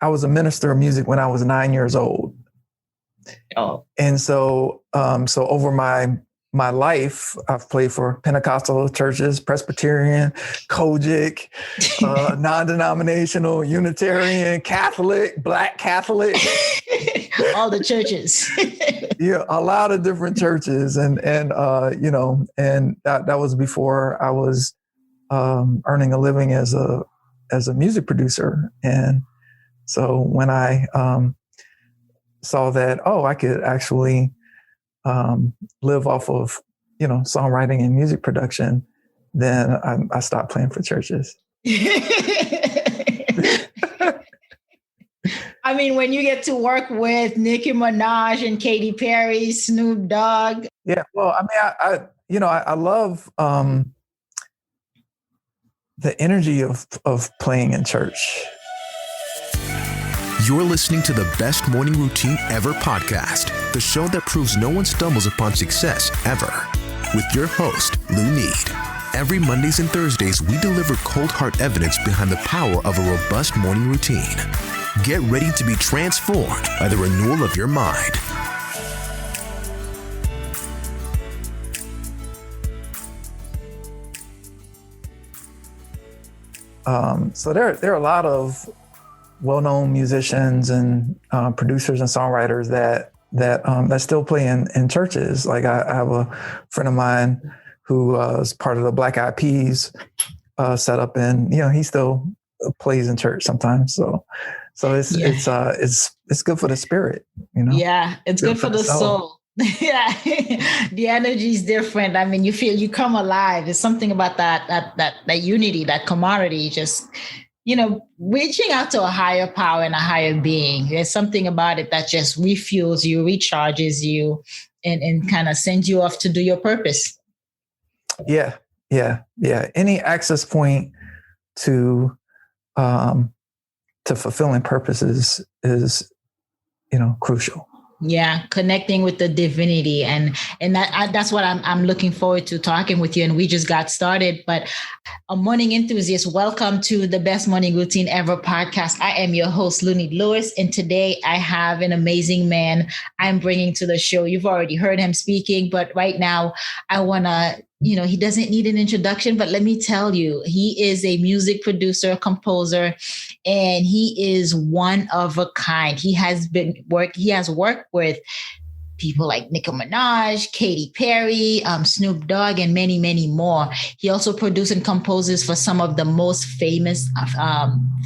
I was a minister of music when I was 9 years old. Oh. And so over my life, I've played for Pentecostal churches, Presbyterian, Kojic, non-denominational, Unitarian, Catholic, Black Catholic. All the churches. Yeah, a lot of different churches. And that was before I was earning a living as a music producer. And so when I saw that, I could actually live off of, songwriting and music production, then I stopped playing for churches. I mean, when you get to work with Nicki Minaj and Katy Perry, Snoop Dogg. Yeah, well, I mean, I love the energy of playing in church. You're listening to the Best Morning Routine Ever podcast, the show that proves no one stumbles upon success ever. With your host, Lou Need. Every Mondays and Thursdays, we deliver cold hard evidence behind the power of a robust morning routine. Get ready to be transformed by the renewal of your mind. So there are a lot of well-known musicians and producers and songwriters that still play in churches. Like I have a friend of mine who was part of the Black Eyed Peas setup, and he still plays in church sometimes. So it's good for the spirit. Yeah, it's good for the soul. Yeah, the energy is different. I mean, you come alive. There's something about that unity, that camaraderie, just reaching out to a higher power and a higher being. There's something about it that just refuels you, recharges you, and kind of sends you off to do your purpose. Yeah. Any access point to fulfilling purposes is crucial. Yeah, connecting with the divinity, and that's what I'm looking forward to talking with you. And we just got started, but a morning enthusiast, welcome to the Best Morning Routine Ever podcast. I am your host, Lunid Lewis, and today I have an amazing man I'm bringing to the show. You've already heard him speaking, but right now I want to. He doesn't need an introduction, but let me tell you, he is a music producer, composer, and he is one of a kind. He has worked with people like Nicki Minaj, Katy Perry, Snoop Dogg, and many, many more. He also produced and composes for some of the most famous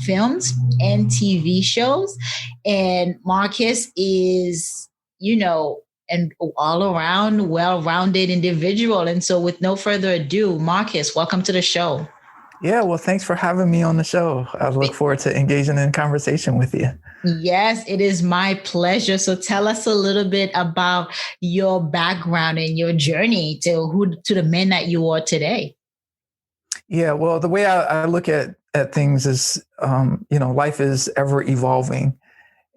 films and TV shows. And Marcus is, an all-around, well-rounded individual. And so with no further ado, Marcus, welcome to the show. Yeah, well, thanks for having me on the show. I look forward to engaging in conversation with you. Yes, it is my pleasure. So tell us a little bit about your background and your journey to the man that you are today. Yeah, well, the way I look at things is, life is ever evolving,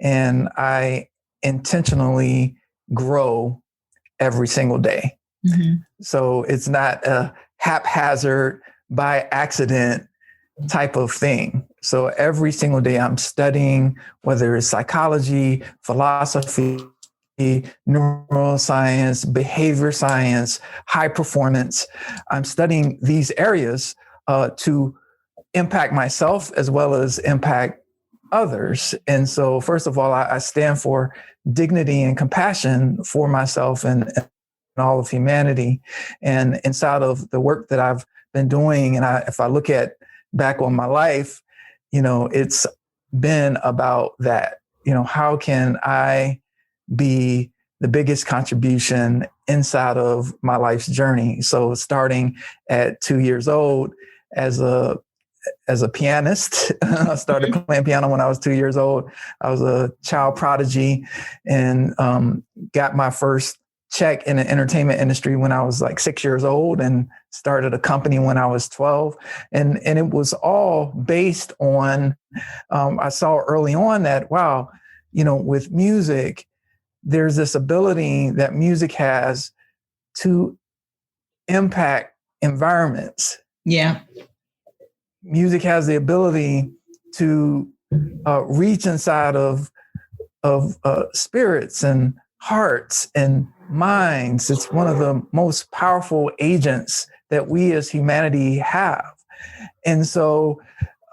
and I intentionally grow every single day. Mm-hmm. So it's not a haphazard, by accident type of thing. So every single day I'm studying, whether it's psychology, philosophy, neuroscience, behavior science, high performance. I'm studying these areas to impact myself as well as impact others. And so, first of all, I stand for dignity and compassion for myself and all of humanity. And inside of the work that I've been doing, and if I look back on my life, it's been about that. How can I be the biggest contribution inside of my life's journey? So starting at 2 years old as a pianist, I started playing piano when I was 2 years old. I was a child prodigy and got my first check in the entertainment industry when I was like 6 years old, and started a company when I was 12. And it was all based on, I saw early on that, wow, with music, there's this ability that music has to impact environments. Yeah. Music has the ability to reach inside of spirits and hearts and minds. It's one of the most powerful agents that we as humanity have. And so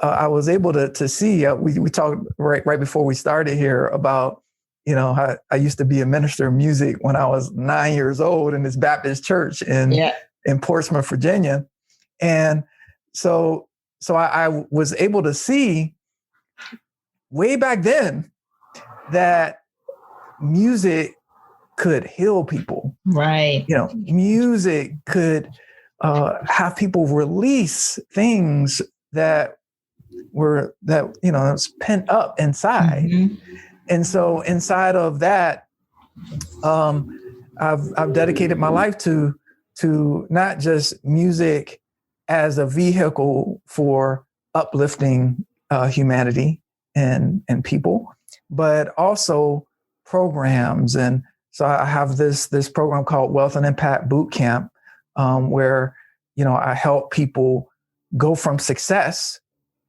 I was able to see, we talked right before we started here about, how I used to be a minister of music when I was 9 years old in this Baptist church in Portsmouth, Virginia. And so I was able to see way back then that music could heal people. Right. Music could have people release things that was pent up inside. Mm-hmm. And so inside of that, I've dedicated my life to not just music as a vehicle for uplifting humanity and people, but also programs. And so I have this program called Wealth and Impact Boot Camp, where I help people go from success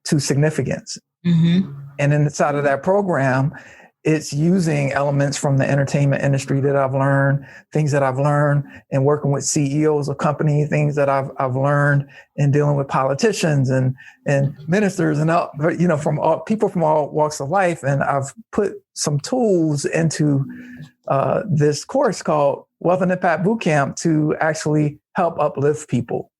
to significance. Mm-hmm. And inside of that program, it's using elements from the entertainment industry that I've learned, things that I've learned in working with CEOs of companies, things that I've learned in dealing with politicians and ministers and from all people from all walks of life. And I've put some tools into this course called Wealth and Impact Bootcamp to actually help uplift people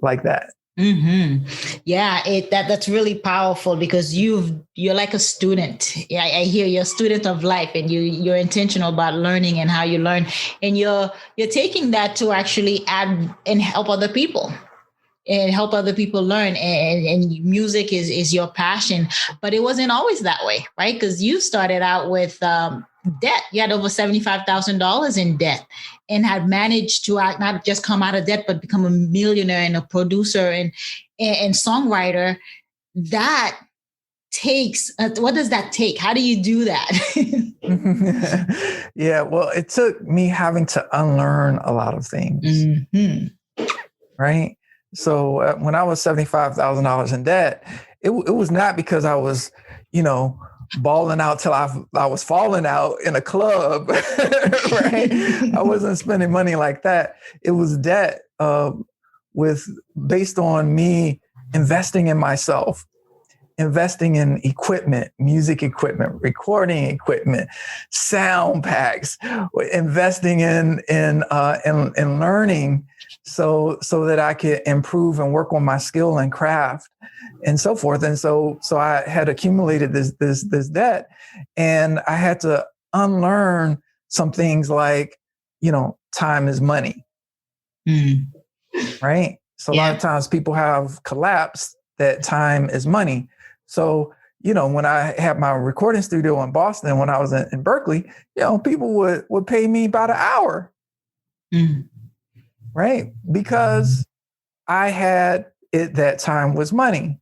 like that. Mm-hmm. Yeah, that's really powerful because you're like a student. Yeah, I hear you're a student of life, and you're intentional about learning and how you learn, and you're taking that to actually add and help other people. And help other people learn. And music is your passion, but it wasn't always that way, right? Because you started out with debt. You had over $75,000 in debt and had managed to not just come out of debt, but become a millionaire and a producer and songwriter. That takes, what does that take? How do you do that? Yeah, well, it took me having to unlearn a lot of things, mm-hmm. right? So when I was $75,000 in debt, it was not because I was, balling out till I was falling out in a club, right? I wasn't spending money like that. It was debt based on me investing in myself, investing in equipment, music equipment, recording equipment, sound packs, investing in learning so that I could improve and work on my skill and craft and so forth. And so I had accumulated this debt, and I had to unlearn some things like, time is money, right? So a lot of times people have collapsed that time is money. So, when I had my recording studio in Boston, when I was in Berkeley, people would pay me about an hour. Right? Because I had it, that time was money.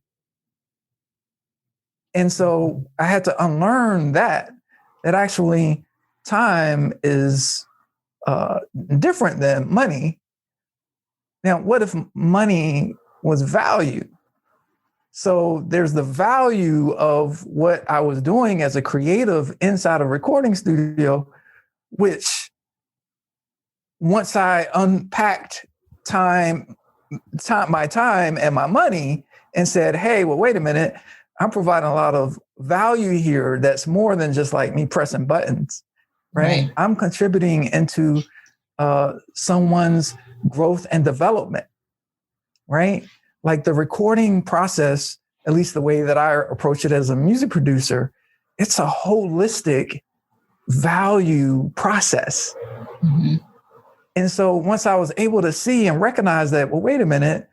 And so I had to unlearn that actually time is different than money. Now, what if money was value? So there's the value of what I was doing as a creative inside a recording studio, which once I unpacked my time and my money and said, hey, well, wait a minute, I'm providing a lot of value here that's more than just like me pressing buttons, right? I'm contributing into someone's growth and development, right? Like the recording process, at least the way that I approach it as a music producer, it's a holistic value process. Mm-hmm. And so once I was able to see and recognize that, well, wait a minute,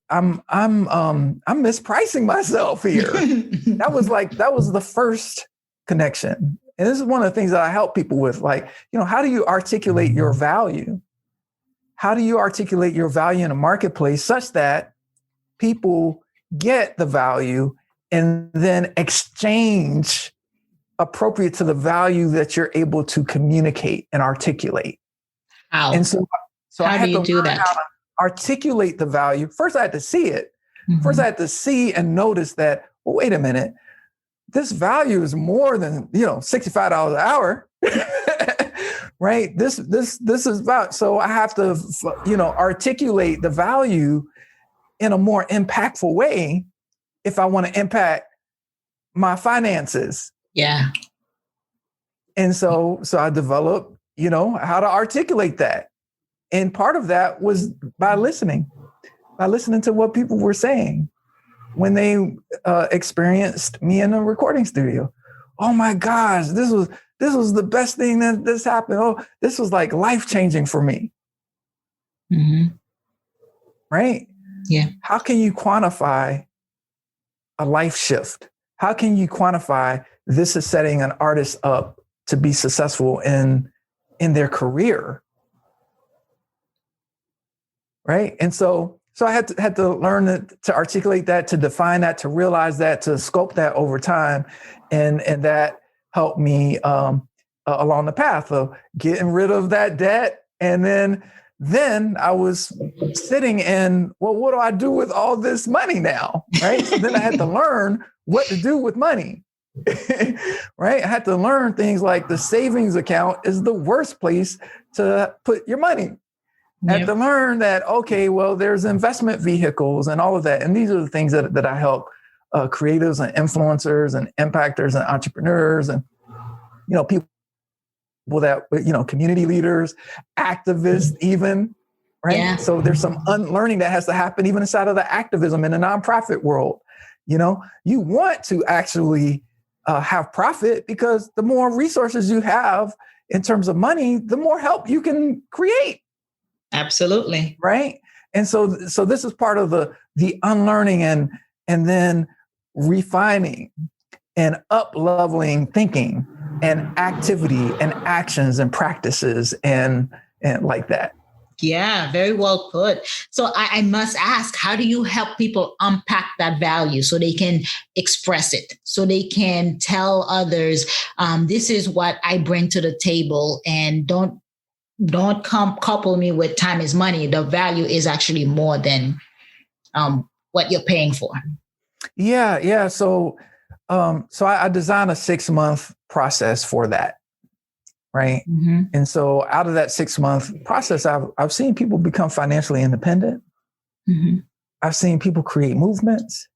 I'm mispricing myself here. That was the first connection. And this is one of the things that I help people with, like, how do you articulate your value? How do you articulate your value in a marketplace such that people get the value and then exchange appropriate to the value that you're able to communicate and articulate? How? And so how do you do that? How to articulate the value. First, I had to see it. Mm-hmm. First, I had to see and notice that, well, wait a minute, this value is more than, $65 an hour. Right? This is about, so I have to, articulate the value in a more impactful way if I want to impact my finances. Yeah. And so I developed, how to articulate that. And part of that was by listening to what people were saying when they experienced me in a recording studio. Oh my gosh, this was the best thing that's happened. Oh, this was like life-changing for me. Mm-hmm. Right? Yeah. How can you quantify a life shift? How can you quantify this is setting an artist up to be successful in their career? Right? And so I had to learn to articulate that, to define that, to realize that, to sculpt that over time. And that helped me along the path of getting rid of that debt. And then I was sitting in, well, what do I do with all this money now? Right. So then I had to learn what to do with money. Right. I had to learn things like the savings account is the worst place to put your money. I had to learn that, okay, well, there's investment vehicles and all of that. And these are the things that I help creatives and influencers and impactors and entrepreneurs and, people that, community leaders, activists even, right? Yeah. So there's some unlearning that has to happen even inside of the activism in the nonprofit world. You want to actually have profit because the more resources you have in terms of money, the more help you can create. Absolutely. Right. And so this is part of the unlearning and then refining and up-leveling thinking and activity and actions and practices and like that. Yeah, very well put. So I must ask, how do you help people unpack that value so they can express it, so they can tell others, this is what I bring to the table, and don't couple me with time is money. The value is actually more than what you're paying for. Yeah. So I designed a 6-month process for that. Right. Mm-hmm. And so out of that 6-month process, I've seen people become financially independent. Mm-hmm. I've seen people create movements.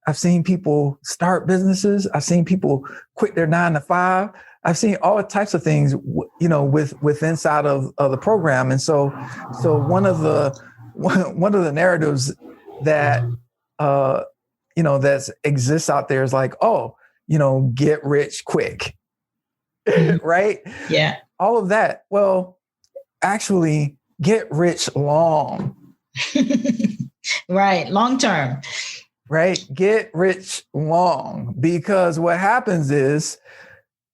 I've seen people start businesses. I've seen people quit their 9-to-5. I've seen all types of things, with inside of the program. And so one of the narratives that, that exists out there is like, get rich quick. Right? Yeah. All of that. Well, actually get rich long. Right. Long term. Right. Get rich long, because what happens is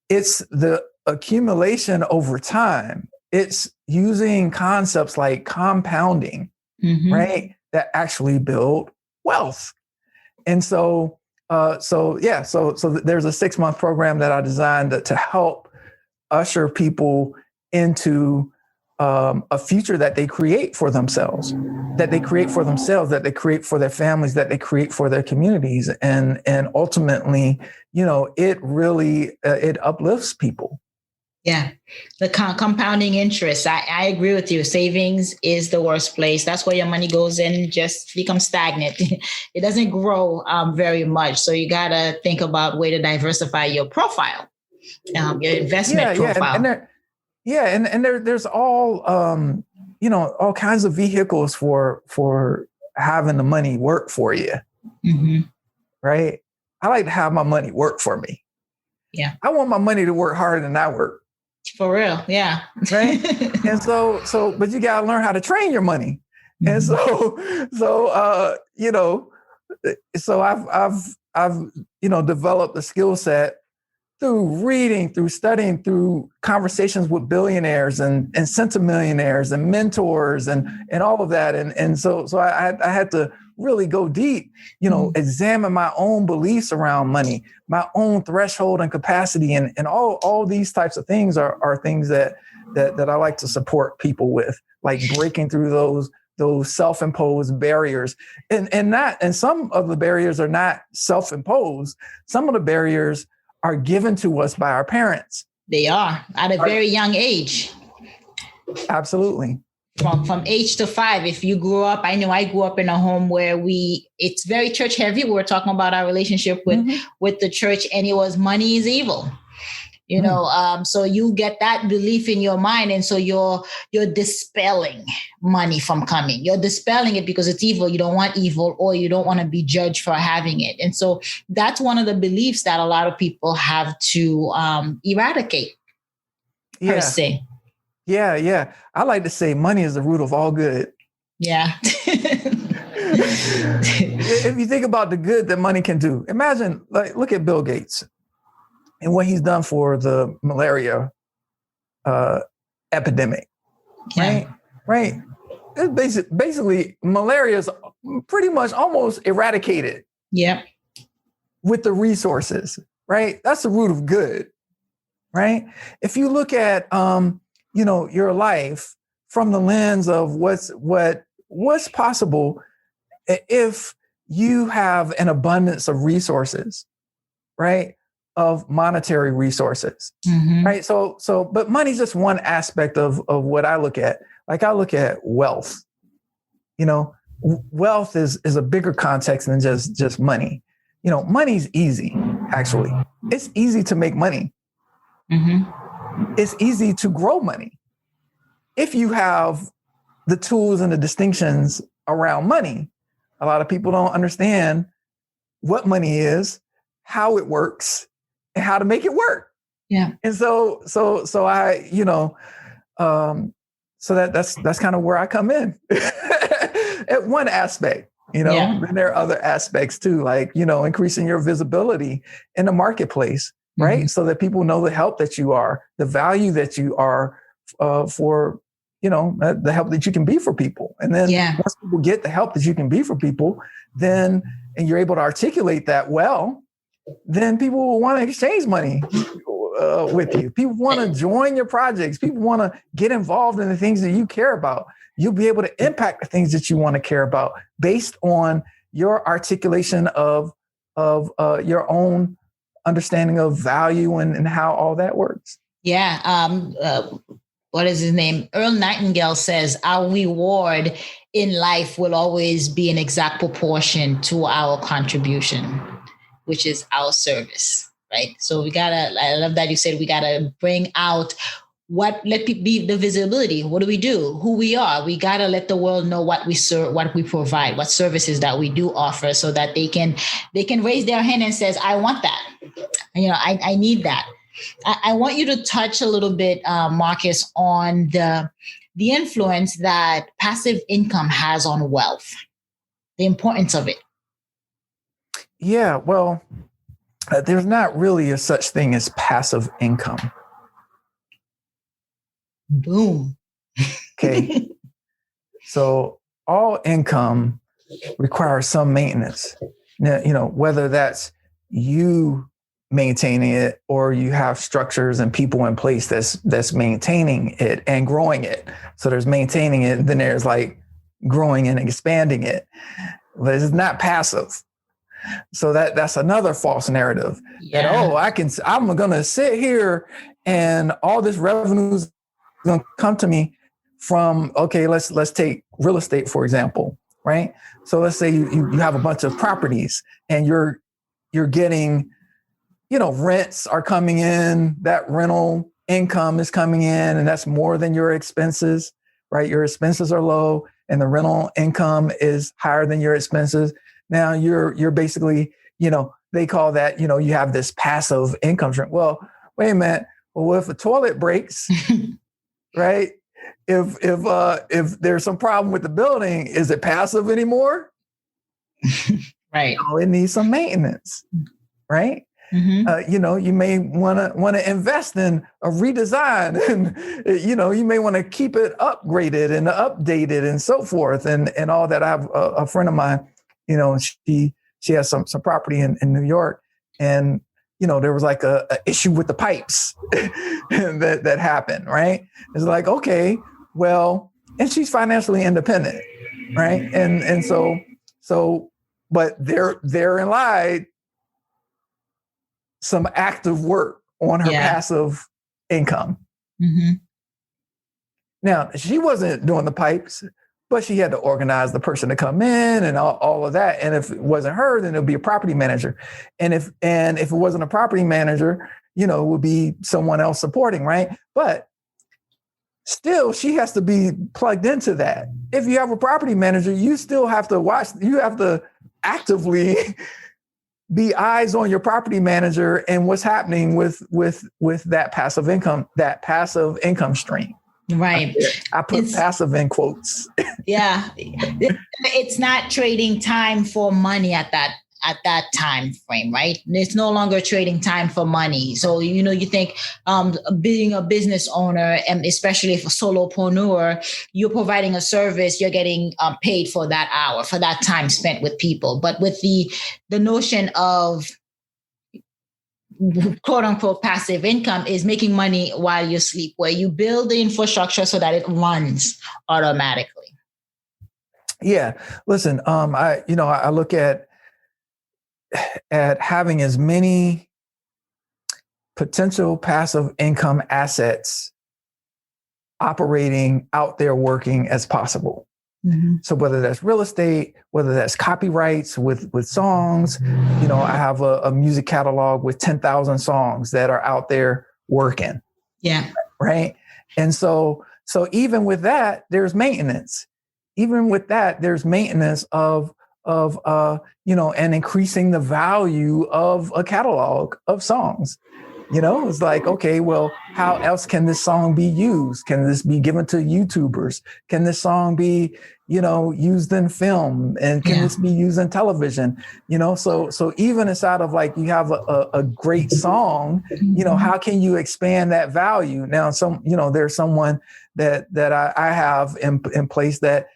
it's the accumulation over time. It's using concepts like compounding, mm-hmm. right? That actually build wealth. And so there's a 6-month program that I designed to help usher people into a future that they create for themselves, that they create for their families, that they create for their communities. And ultimately, it really, it uplifts people. Yeah. The compounding interest. I agree with you. Savings is the worst place. That's where your money goes in, just becomes stagnant. It doesn't grow very much. So you got to think about way to diversify your profile, your investment profile. And there's all, all kinds of vehicles for having the money work for you. Mm-hmm. Right. I like to have my money work for me. Yeah. I want my money to work harder than I work. For real. Yeah. Right. And but you got to learn how to train your money. And so I've developed a skill set through reading, through studying, through conversations with billionaires and centimillionaires and mentors and all of that. And so I had to really go deep, examine my own beliefs around money, my own threshold and capacity. And all these types of things are things that I like to support people with, like breaking through those self-imposed barriers. And some of the barriers are not self-imposed. Some of the barriers are given to us by our parents. They are at a very young age. Absolutely. From age to 5, if you grew up, I know I grew up in a home where it's very church heavy. We were talking about our relationship with the church, and it was money is evil. You know, so you get that belief in your mind. And so you're dispelling money from coming. You're dispelling it because it's evil. You don't want evil, or you don't want to be judged for having it. And so that's one of the beliefs that a lot of people have to eradicate, per se. Yeah. I like to say money is the root of all good. Yeah. If you think about the good that money can do, imagine, look at Bill Gates and what he's done for the malaria epidemic, right? It's basically malaria is pretty much almost eradicated. Yeah. With the resources, right? That's the root of good, right? If you look at, your life from the lens of what's possible if you have an abundance of resources, right? Of monetary resources, right? So, but money's just one aspect of what I look at. Like I look at wealth. Wealth is a bigger context than just money. Money's easy. Actually, it's easy to make money. It's easy to grow money if you have the tools and the distinctions around money. A lot of people don't understand what money is, how it works, and how to make it work. Yeah. And so I, so that's kind of where I come in at one aspect, and there are other aspects too, like, increasing your visibility in the marketplace, right? So that people know the help that you are, the value that you are for, the help that you can be for people. And then once people get the help that you can be for people, and you're able to articulate that well, then people will want to exchange money with you. People want to join your projects. People want to get involved in the things that you care about. You'll be able to impact the things that you want to care about based on your articulation of your own understanding of value and how all that works. Yeah. What is his name? Earl Nightingale says our reward in life will always be an exact proportion to our contribution, which is our service, right? So I love that you said we gotta bring out let people be the visibility. What do we do? Who we are. We gotta let the world know what we serve, what we provide, what services that we do offer, so that they can raise their hand and says, I want that. I need that. I want you to touch a little bit, Marcus, on the influence that passive income has on wealth, the importance of it. Yeah, well, there's not really a such thing as passive income. Boom. Okay. So all income requires some maintenance. Now, whether that's you maintaining it or you have structures and people in place that's maintaining it and growing it. So there's maintaining it, and then there's like growing and expanding it. But it's not passive. So that's another false narrative that, I'm going to sit here and all this revenue is going to come to me from, let's take real estate, for example, right? So let's say you have a bunch of properties and you're getting, rents are coming in, that rental income is coming in, and that's more than your expenses, right? Your expenses are low and the rental income is higher than your expenses. Now you're basically, they call that, you have this passive income stream. Well, wait a minute. Well, if a toilet breaks, right? If there's some problem with the building, is it passive anymore? Right. It needs some maintenance, right? You may want to invest in a redesign, and you may want to keep it upgraded and updated and so forth, and all that. I have a friend of mine. She has some property in New York, and there was like a issue with the pipes that happened, right? It's like, okay, well, and she's financially independent, right? And so, but therein lied some active work on her passive income. Mm-hmm. Now, she wasn't doing the pipes, but she had to organize the person to come in and all of that. And if it wasn't her, then it would be a property manager. And if it wasn't a property manager, it would be someone else supporting, right? But still, she has to be plugged into that. If you have a property manager, you still have to watch, you have to actively be eyes on your property manager and what's happening with that passive income stream. Right. I put passive in quotes. Yeah. It's not trading time for money at that time frame, right? It's no longer trading time for money. So, you think being a business owner, and especially if a solopreneur, you're providing a service, you're getting paid for that hour, for that time spent with people. But with the notion of quote unquote passive income is making money while you sleep, where you build the infrastructure so that it runs automatically. Yeah. Listen, I look at having as many potential passive income assets operating out there working as possible. Mm-hmm. So whether that's real estate, whether that's copyrights with songs, I have a music catalog with 10,000 songs that are out there working. Yeah. Right. And so even with that, there's maintenance. Even with that, there's maintenance of and increasing the value of a catalog of songs. It's like, okay, well, how else can this song be used? Can this be given to YouTubers? Can this song be, used in film? And can this be used in television? So even inside of like, you have a great song, how can you expand that value? Now, there's someone that I have in place that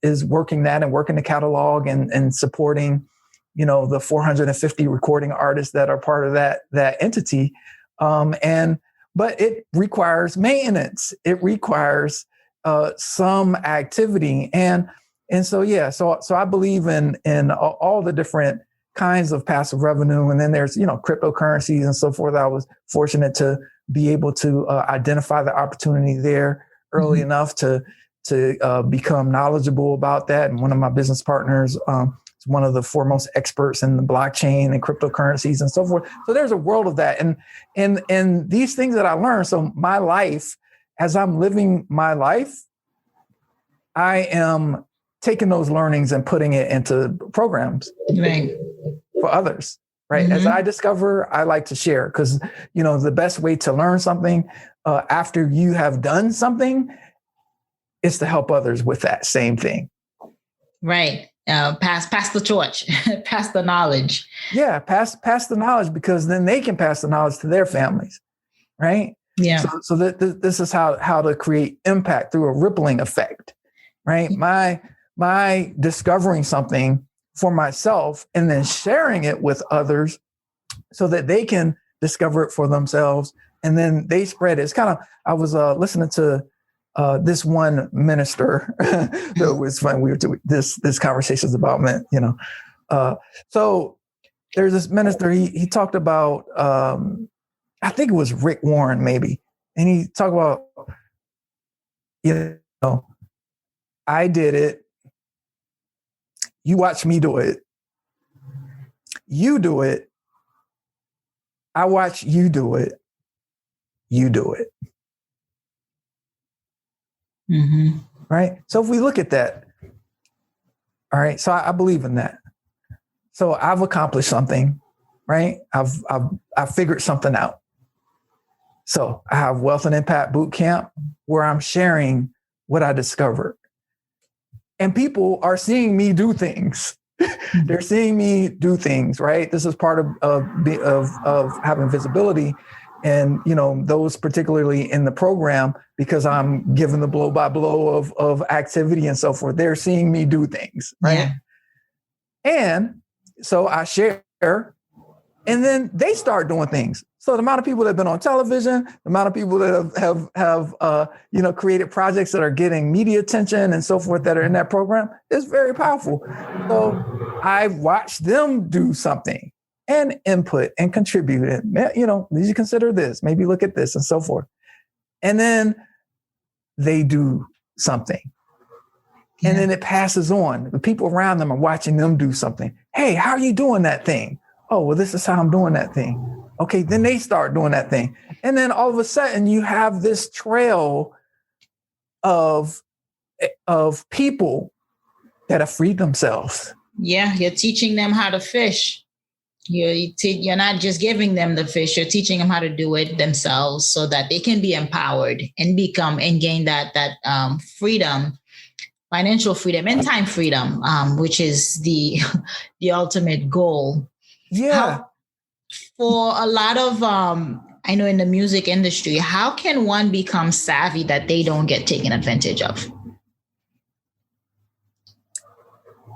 is working that and working the catalog and supporting, the 450 recording artists that are part of that entity. But it requires maintenance. It requires some activity. And so I believe in all the different kinds of passive revenue. And then there's, cryptocurrencies and so forth. I was fortunate to be able to identify the opportunity there early enough to become knowledgeable about that. And one of my business partners, one of the foremost experts in the blockchain and cryptocurrencies and so forth. So there's a world of that. And these things that I learned. So my life, as I'm living my life, I am taking those learnings and putting it into programs for others. Right. Mm-hmm. As I discover, I like to share because, the best way to learn something after you have done something is to help others with that same thing. Right. Pass the torch, pass the knowledge. Yeah, pass the knowledge, because then they can pass the knowledge to their families, right? Yeah. So this is how to create impact through a rippling effect, right? My discovering something for myself and then sharing it with others so that they can discover it for themselves, and then they spread it. It's kind of, I was listening to this one minister. That was fun. This conversation is about men, so there's this minister. He talked about, I think it was Rick Warren, maybe, and he talked about, I did it. You watch me do it. You do it. I watch you do it. You do it. Mm-hmm. Right. So if we look at that, all right. So I believe in that. So I've accomplished something, right? I've figured something out. So I have Wealth and Impact Bootcamp where I'm sharing what I discovered, and people are seeing me do things. They're seeing me do things, right? This is part of having visibility. And, those particularly in the program, because I'm given the blow by blow of activity and so forth, they're seeing me do things. Right. Yeah. And so I share And then they start doing things. So the amount of people that have been on television, the amount of people that have created projects that are getting media attention and so forth that are in that program is very powerful. So I watched them do something and input and contribute. And, did you consider this? Maybe look at this and so forth. And then they do something. Yeah. And then it passes on. The people around them are watching them do something. Hey, how are you doing that thing? Oh, well, this is how I'm doing that thing. Okay, then they start doing that thing. And then all of a sudden you have this trail of people that have freed themselves. Yeah, you're teaching them how to fish. You're not just giving them the fish, you're teaching them how to do it themselves so that they can be empowered and gain that freedom, financial freedom and time freedom, which is the ultimate goal. Yeah. For a lot of, I know in the music industry, how can one become savvy that they don't get taken advantage of?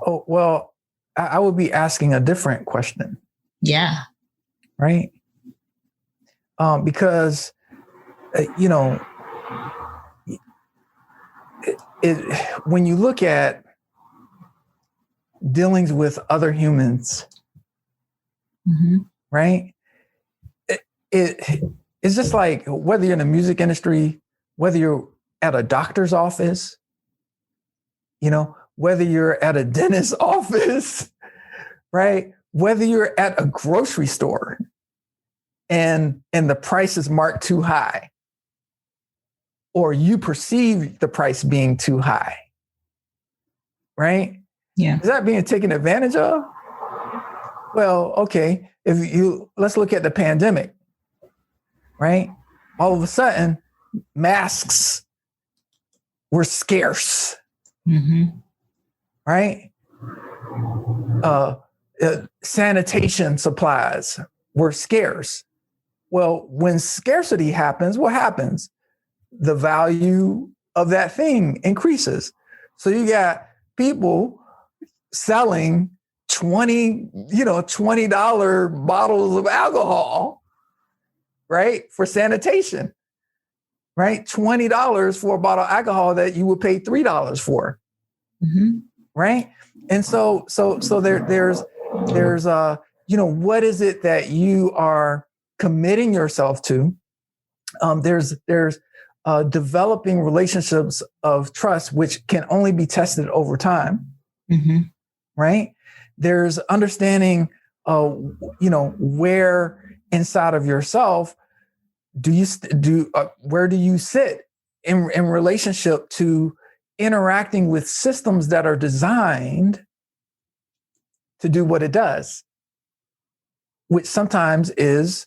Oh, well, I would be asking a different question. Yeah. Right. Because, when you look at dealings with other humans, mm-hmm. right? It's just like whether you're in the music industry, whether you're at a doctor's office, whether you're at a dentist's office, right? Whether you're at a grocery store and the price is marked too high, or you perceive the price being too high, right? Yeah. Is that being taken advantage of? Well, okay. Let's look at the pandemic, right? All of a sudden, masks were scarce, mm-hmm. right? Sanitation supplies were scarce. Well, when scarcity happens, what happens? The value of that thing increases. So you got people selling $20 bottles of alcohol, right? For sanitation, right? $20 for a bottle of alcohol that you would pay $3 for, mm-hmm. right? And so there's what is it that you are committing yourself to? There's developing relationships of trust, which can only be tested over time, mm-hmm. right? There's understanding, where inside of yourself where do you sit in relationship to interacting with systems that are designed to do what it does, which sometimes is,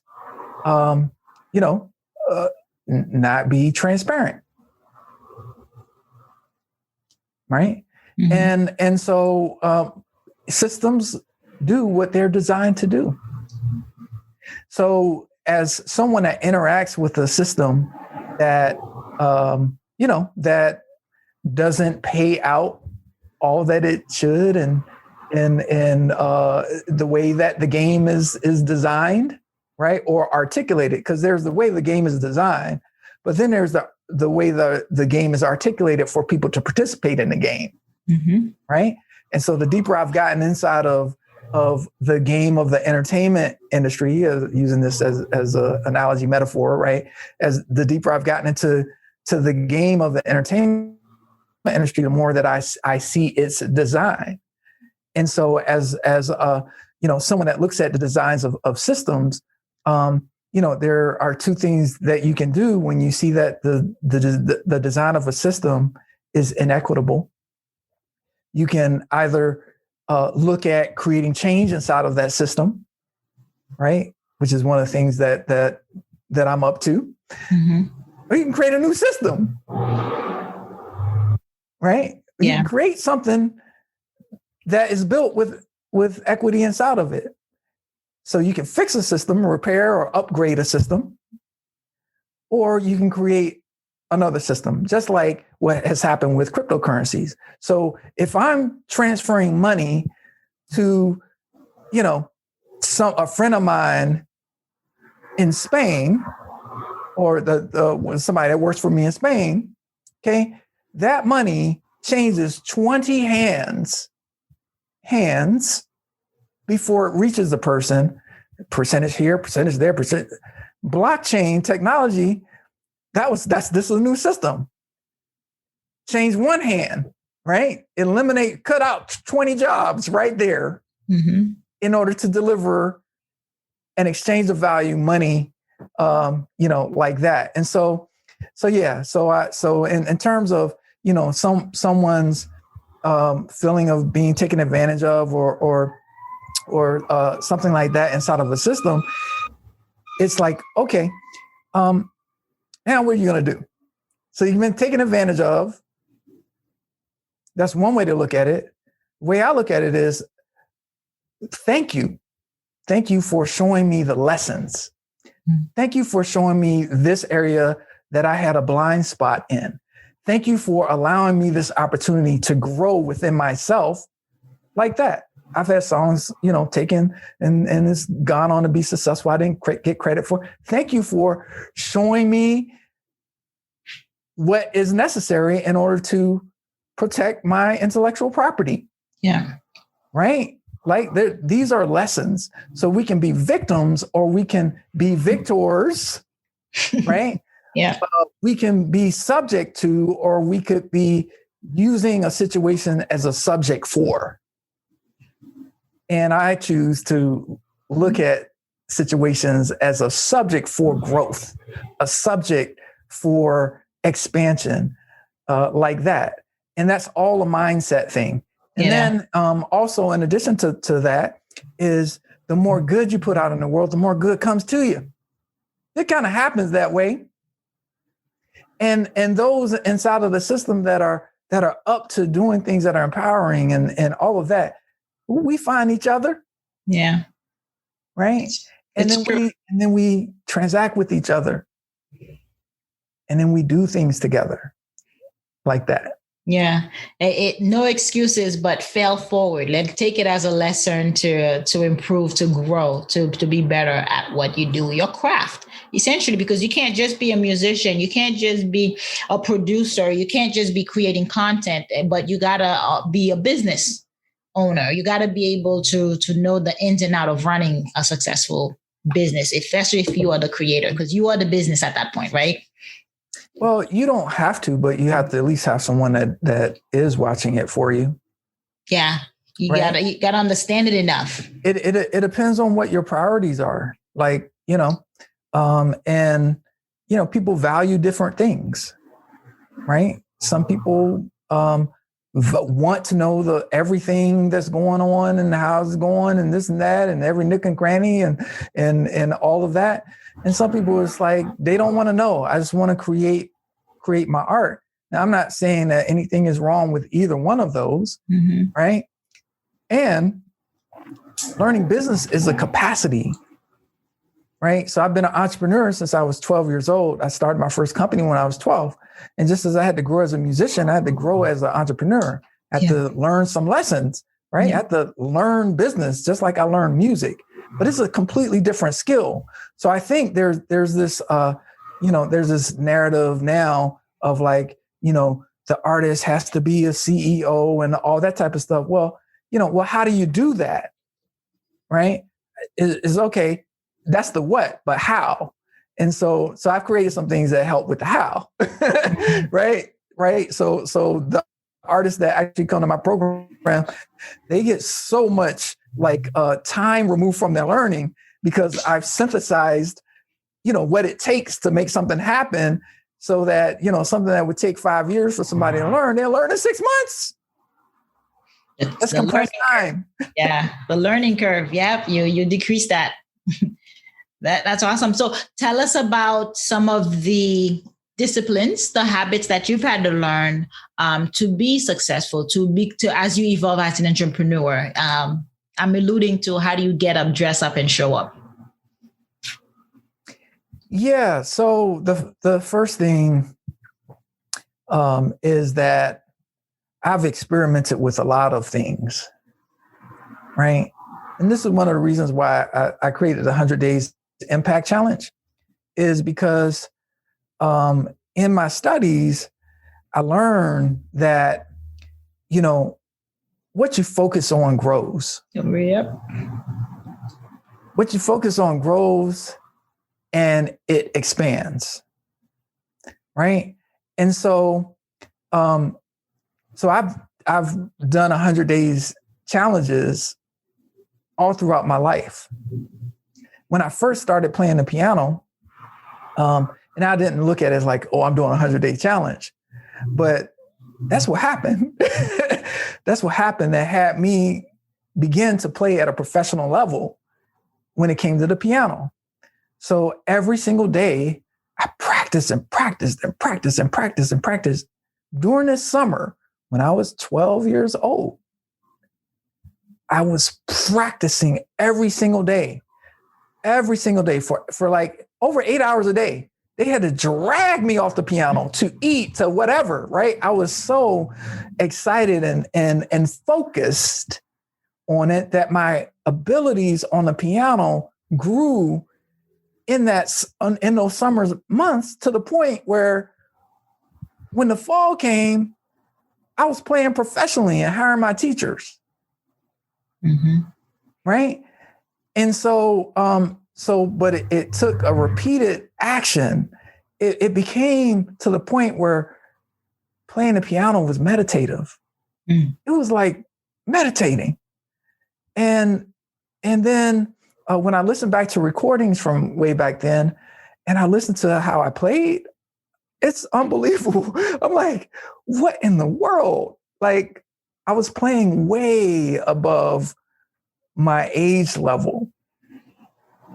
not be transparent, right? Mm-hmm. And so systems do what they're designed to do. So as someone that interacts with a system that that doesn't pay out all that it should, and the way that the game is designed, right, or articulated, because there's the way the game is designed, but then there's the way the game is articulated for people to participate in the game, mm-hmm. right? And so the deeper I've gotten inside of the game of the entertainment industry, using this as an analogy metaphor, right? As the deeper I've gotten into the game of the entertainment industry, the more that I see its design. And so as someone that looks at the designs of systems, there are two things that you can do when you see that the design of a system is inequitable. You can either look at creating change inside of that system, right? Which is one of the things that I'm up to. Mm-hmm. Or you can create a new system, right? You can create something that is built with equity inside of it. So you can fix a system, repair or upgrade a system, or you can create another system, just like what has happened with cryptocurrencies. So if I'm transferring money to, a friend of mine in Spain, or somebody that works for me in Spain, okay, that money changes 20 hands before it reaches the person. Percentage here, percentage there, blockchain technology. This is a new system. Change one hand, right? Cut out 20 jobs right there in order to deliver an exchange of value, money, like that. And so in terms of, someone's feeling of being taken advantage of or something like that inside of a system, it's like, okay, now what are you going to do? So you've been taken advantage of. That's one way to look at it. The way I look at it is, thank you. Thank you for showing me the lessons. Thank you for showing me this area that I had a blind spot in. Thank you for allowing me this opportunity to grow within myself like that. I've had songs, taken and it's gone on to be successful. I didn't get credit for. Thank you for showing me what is necessary in order to protect my intellectual property. Yeah. Right? Like these are lessons. So we can be victims or we can be victors, right? Yeah. We can be subject to, or we could be using a situation as a subject for. And I choose to look at situations as a subject for growth, a subject for expansion, like that. And that's all a mindset thing. And then also, in addition to that, is the more good you put out in the world, the more good comes to you. It kind of happens that way. And those inside of the system that are up to doing things that are empowering and all of that, we find each other. Yeah. Right. And then we transact with each other. And then we do things together like that. Yeah. No excuses, but fail forward. Let's take it as a lesson to improve, to grow, to be better at what you do, your craft, essentially, because you can't just be a musician. You can't just be a producer. You can't just be creating content, but you got to be a business owner. You got to be able to know the ins and out of running a successful business, especially if you are the creator, because you are the business at that point, right? Well, you don't have to, but you have to at least have someone that is watching it for you. Yeah. You gotta understand it enough. It depends on what your priorities are. Like, people value different things, right? Some people want to know everything that's going on and how it's going and this and that and every nook and cranny and all of that. And some people, it's like, they don't want to know. I just want to create my art. Now, I'm not saying that anything is wrong with either one of those, right? And learning business is a capacity, right? So I've been an entrepreneur since I was 12 years old. I started my first company when I was 12. And just as I had to grow as a musician, I had to grow as an entrepreneur. I had to learn some lessons, right? I had to learn business just like I learned music. But it's a completely different skill. So I think there's this, there's this narrative now of like, the artist has to be a CEO and all that type of stuff. Well, how do you do that? Right? Is okay. That's the what, but how? And so I've created some things that help with the how, right? Right. So the artists that actually come to my program, they get so much time removed from their learning because I've synthesized, what it takes to make something happen so that, something that would take 5 years for somebody to learn, they'll learn in 6 months. That's compressed time. Yeah. The learning curve. Yep. You decrease that. That's awesome. So tell us about some of the disciplines, the habits that you've had to learn to be successful, as you evolve as an entrepreneur. I'm alluding to, how do you get up, dress up, and show up? Yeah. So the first thing is that I've experimented with a lot of things, right? and this is one of the reasons why I created the 100 Days Impact Challenge, is because in my studies, I learned that, what you focus on grows. Yep. What you focus on grows and it expands. Right. And so, I've done 100 days challenges all throughout my life. When I first started playing the piano, and I didn't look at it as like, oh, I'm doing a 100-day challenge, but that's what happened. That's what happened that had me begin to play at a professional level when it came to the piano. So every single day, I practiced and practiced and practiced and practiced and practiced. During this summer, when I was 12 years old, I was practicing every single day for like over 8 hours a day. They had to drag me off the piano to eat, to whatever, right? I was so excited and focused on it that my abilities on the piano grew in those summer months, to the point where when the fall came, I was playing professionally and hiring my teachers. Mm-hmm. Right. And so, but it took a repeated action. It became to the point where playing the piano was meditative. Mm. It was like meditating. And then when I listened back to recordings from way back then, and I listened to how I played, it's unbelievable. I'm like, what in the world? Like, I was playing way above my age level.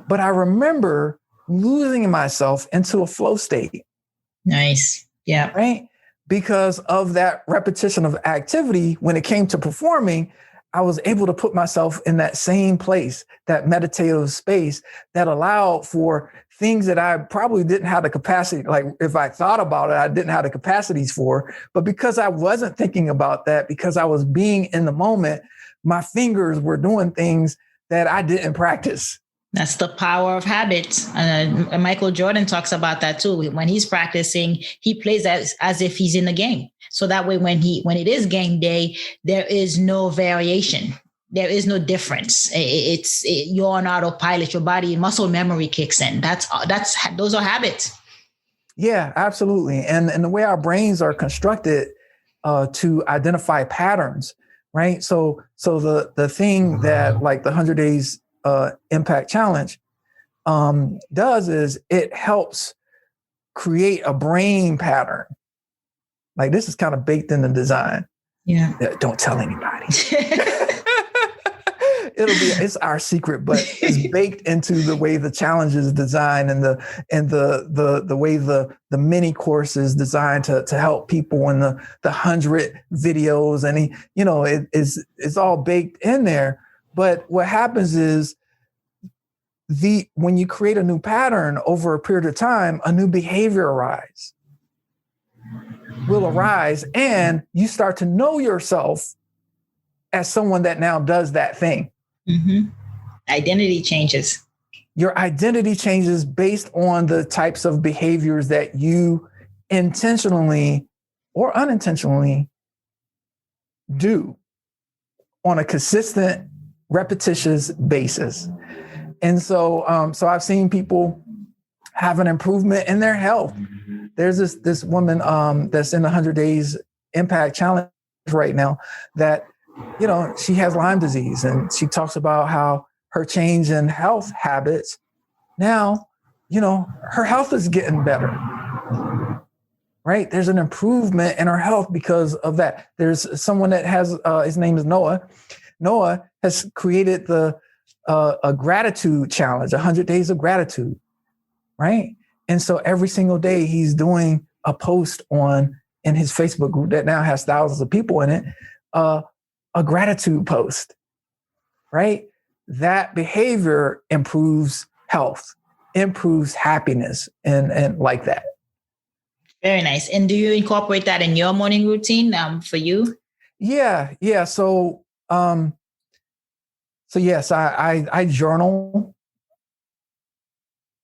But I remember losing myself into a flow state. Nice. Yeah. Right? Because of that repetition of activity, when it came to performing, I was able to put myself in that same place, that meditative space that allowed for things that I probably didn't have the capacity. Like if I thought about it, I didn't have the capacities for, but because I wasn't thinking about that, because I was being in the moment, my fingers were doing things that I didn't practice. That's the power of habits. Michael Jordan talks about that too. When he's practicing, he plays as if he's in the game. So that way, when it is game day, there is no variation. There is no difference. You're on autopilot. Your body muscle memory kicks in. Those are habits. Yeah, absolutely. And the way our brains are constructed to identify patterns, right? So the thing that like the 100 Days Impact Challenge does is it helps create a brain pattern. Like this is kind of baked in the design. Yeah. Don't tell anybody. It's our secret, but it's baked into the way the challenge is designed and the way the mini course is designed to help people in the 100 videos, and it's all baked in there. But what happens is when you create a new pattern over a period of time, a new behavior will arise, and you start to know yourself as someone that now does that thing. Mm-hmm. Identity changes. Your identity changes based on the types of behaviors that you intentionally or unintentionally do on a consistent, repetitious basis. And so I've seen people have an improvement in their health. There's this woman that's in the 100 Days Impact Challenge right now that, she has Lyme disease, and she talks about how her change in health habits now, her health is getting better, right? There's an improvement in her health because of that. There's someone that has, his name is Noah. Noah has created a gratitude challenge, 100 days of gratitude, right? And so every single day he's doing a post in his Facebook group that now has thousands of people in it, a gratitude post, right? That behavior improves health, improves happiness, and like that. Very nice. And do you incorporate that in your morning routine for you? Yeah. So yes, I journal.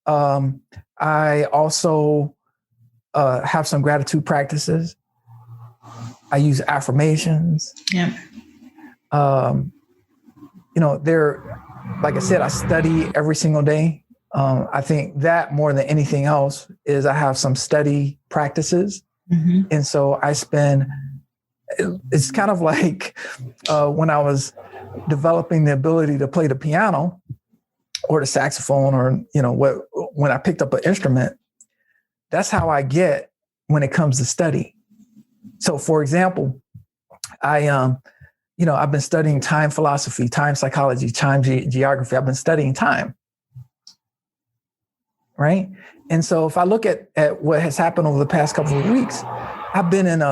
I also have some gratitude practices. I use affirmations. Yeah. Like I said, I study every single day. I think that more than anything else is I have some study practices. Mm-hmm. And so it's kind of like when I was developing the ability to play the piano or the saxophone or, when I picked up an instrument, that's how I get when it comes to study. So for example, I've been studying time philosophy, time psychology, time geography. I've been studying time. Right. And so if I look at what has happened over the past couple of weeks, I've been in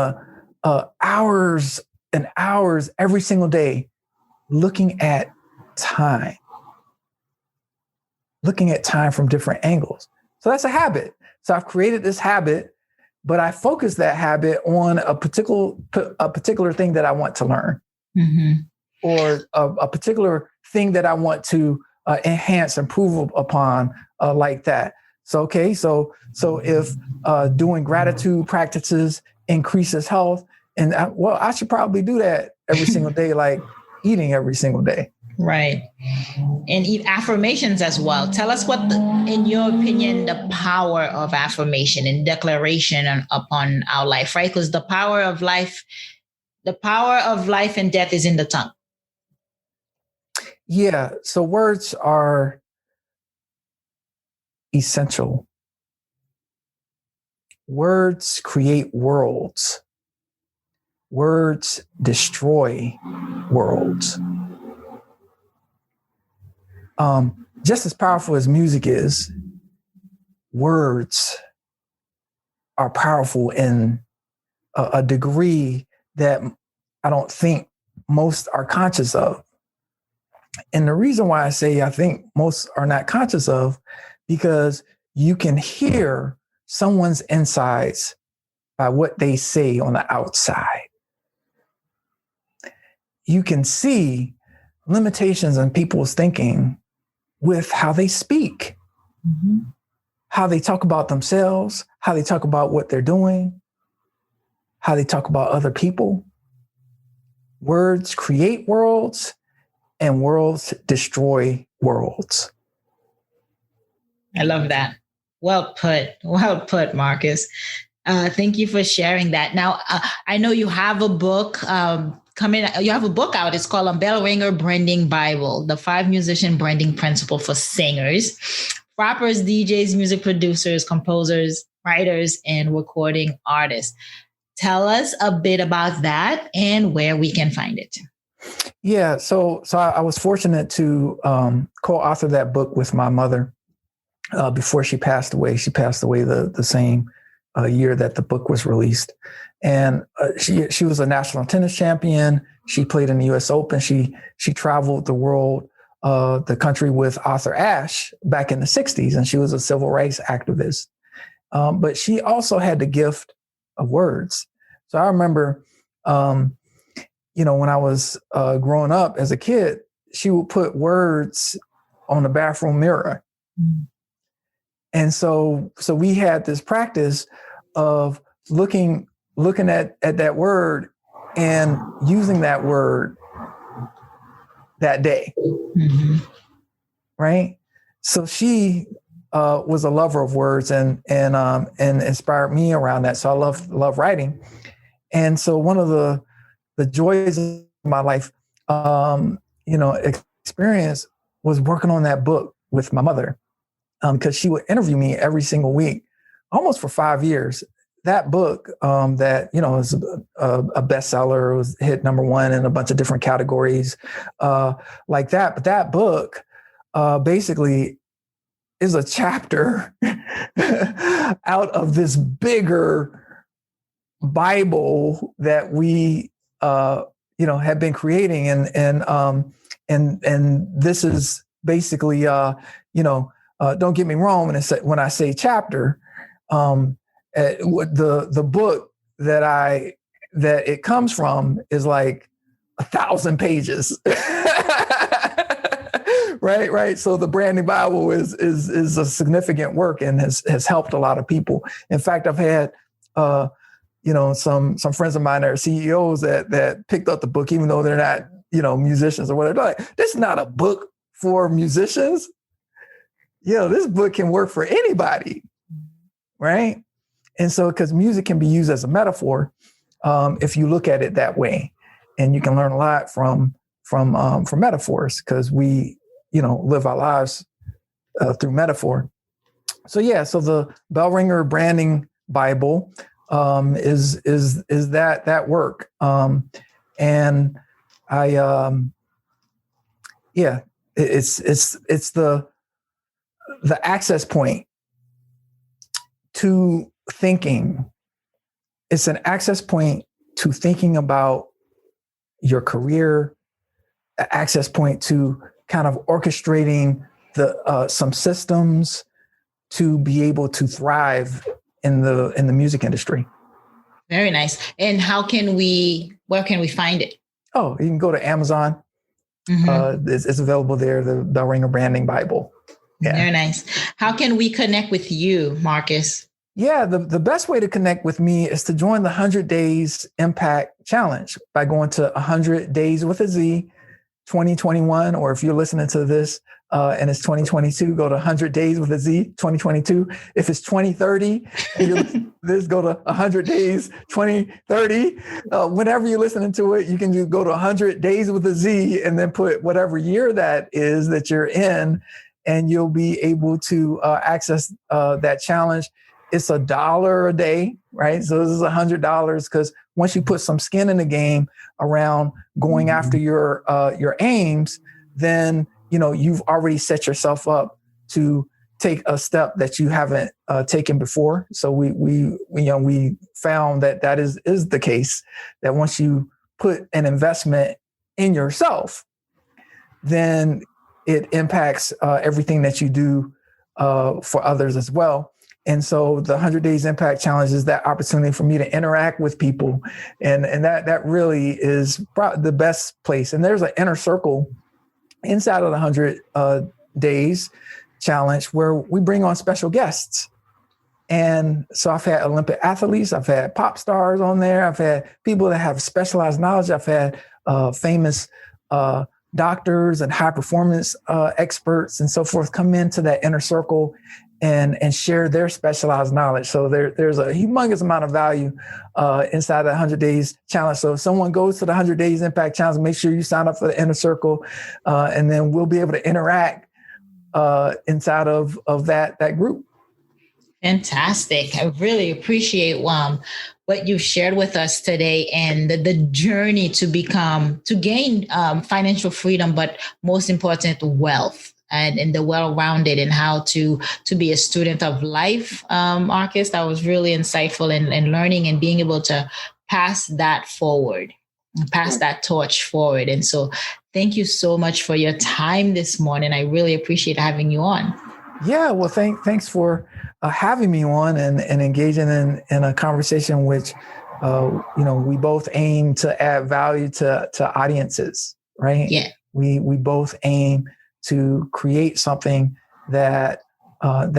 hours and hours every single day looking at time from different angles. So that's a habit. So I've created this habit, but I focus that habit on a particular thing that I want to learn, mm-hmm. or a particular thing that I want to enhance, improve upon, like that. So if doing gratitude practices increases health, and I should probably do that every single day, like eating every single day. Right. And eat affirmations as well. Tell us in your opinion, the power of affirmation and declaration upon our life, right? Because the power of life and death is in the tongue. Yeah. So words are essential. Words create worlds. Words destroy worlds. Just as powerful as music is, words are powerful in a degree that I don't think most are conscious of. And the reason why I say I think most are not conscious of, because you can hear someone's insides by what they say on the outside. You can see limitations in people's thinking with how they speak, mm-hmm. how they talk about themselves, how they talk about what they're doing, how they talk about other people. Words create worlds, and worlds destroy worlds. I love that. Well put, Marcus. Thank you for sharing that. Now, I know you have a book you have a book out. It's called Bell Ringer Branding Bible, the 5 musician branding principle for singers, rappers, DJs, music producers, composers, writers, and recording artists. Tell us a bit about that and where we can find it. Yeah, so I was fortunate to co-author that book with my mother before she passed away. She passed away the same year that the book was released. And she was a national tennis champion. She played in the U.S. Open. She traveled the world, the country with Arthur Ashe back in the 60s, and she was a civil rights activist. But she also had the gift of words. So I remember, when I was growing up as a kid, she would put words on the bathroom mirror. Mm-hmm. And so we had this practice of looking at that word and using that word that day. Mm-hmm. Right. So she was a lover of words and inspired me around that. So I love writing. And so one of the joys of my life, experience was working on that book with my mother. Because she would interview me every single week, almost for 5 years. That book that, is a bestseller, was hit number 1 in a bunch of different categories like that. But that book basically is a chapter out of this bigger Bible that we, have been creating. And this is basically, don't get me wrong when I say chapter, the book that it comes from is like 1,000 pages. Right. So the branding Bible is a significant work and has helped a lot of people. In fact, I've had some friends of mine that are CEOs that picked up the book, even though they're not, musicians or whatever. They're like, this is not a book for musicians. This book can work for anybody. Right. And so, because music can be used as a metaphor, if you look at it that way, and you can learn a lot from metaphors, because we, live our lives through metaphor. So the Bell Ringer Branding Bible is that work, and I it's the access point to thinking. It's an access point to thinking about your career, an access point to kind of orchestrating some systems to be able to thrive in the music industry. Very nice. And where can we find it? Oh, you can go to Amazon. Mm-hmm. It's available there, the Bell Ringer Branding Bible. Yeah. Very nice. How can we connect with you, Marcus? Yeah, the best way to connect with me is to join the 100 Days Impact Challenge by going to 100 Days with a Z 2021, or if you're listening to this and it's 2022, go to 100 Days with a Z 2022. If it's 2030, just go to 100 Days 2030. Whenever you're listening to it, you can go to 100 Days with a Z and then put whatever year that is that you're in, and you'll be able to access that challenge. It's $1 a day, right? So this is $100, because once you put some skin in the game around going after your aims, then you've already set yourself up to take a step that you haven't taken before. So we found that is the case, that once you put an investment in yourself, then it impacts everything that you do for others as well. And so the 100 Days Impact Challenge is that opportunity for me to interact with people. And that really is the best place. And there's an inner circle inside of the 100 Days Challenge where we bring on special guests. And so I've had Olympic athletes, I've had pop stars on there, I've had people that have specialized knowledge, I've had famous doctors and high performance experts and so forth come into that inner circle and share their specialized knowledge. So there's a humongous amount of value inside the 100 Days Challenge. So if someone goes to the 100 Days Impact Challenge, make sure you sign up for the inner circle, and then we'll be able to interact inside of that group. Fantastic. I really appreciate what you've shared with us today, and the journey to gain financial freedom, but most important, wealth. And the well-rounded, and how to be a student of life. Marcus, that was really insightful, and learning and being able to pass that forward, pass that torch forward. And so thank you so much for your time this morning. I really appreciate having you on. Yeah, well, thanks for having me on and engaging in a conversation which, we both aim to add value to audiences, right? Yeah. We both aim to create something that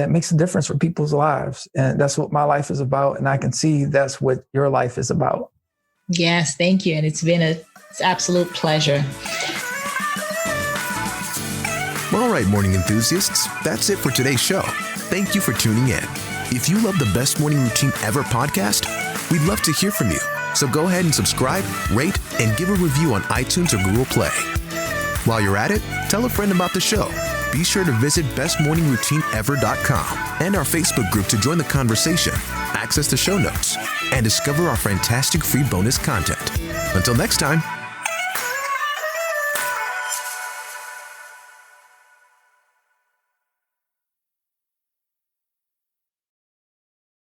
makes a difference for people's lives. And that's what my life is about. And I can see that's what your life is about. Yes, thank you. And it's been an absolute pleasure. All right, morning enthusiasts, that's it for today's show. Thank you for tuning in. If you love the Best Morning Routine Ever podcast, we'd love to hear from you. So go ahead and subscribe, rate, and give a review on iTunes or Google Play. While you're at it, tell a friend about the show. Be sure to visit bestmorningroutineever.com and our Facebook group to join the conversation, access the show notes, and discover our fantastic free bonus content. Until next time,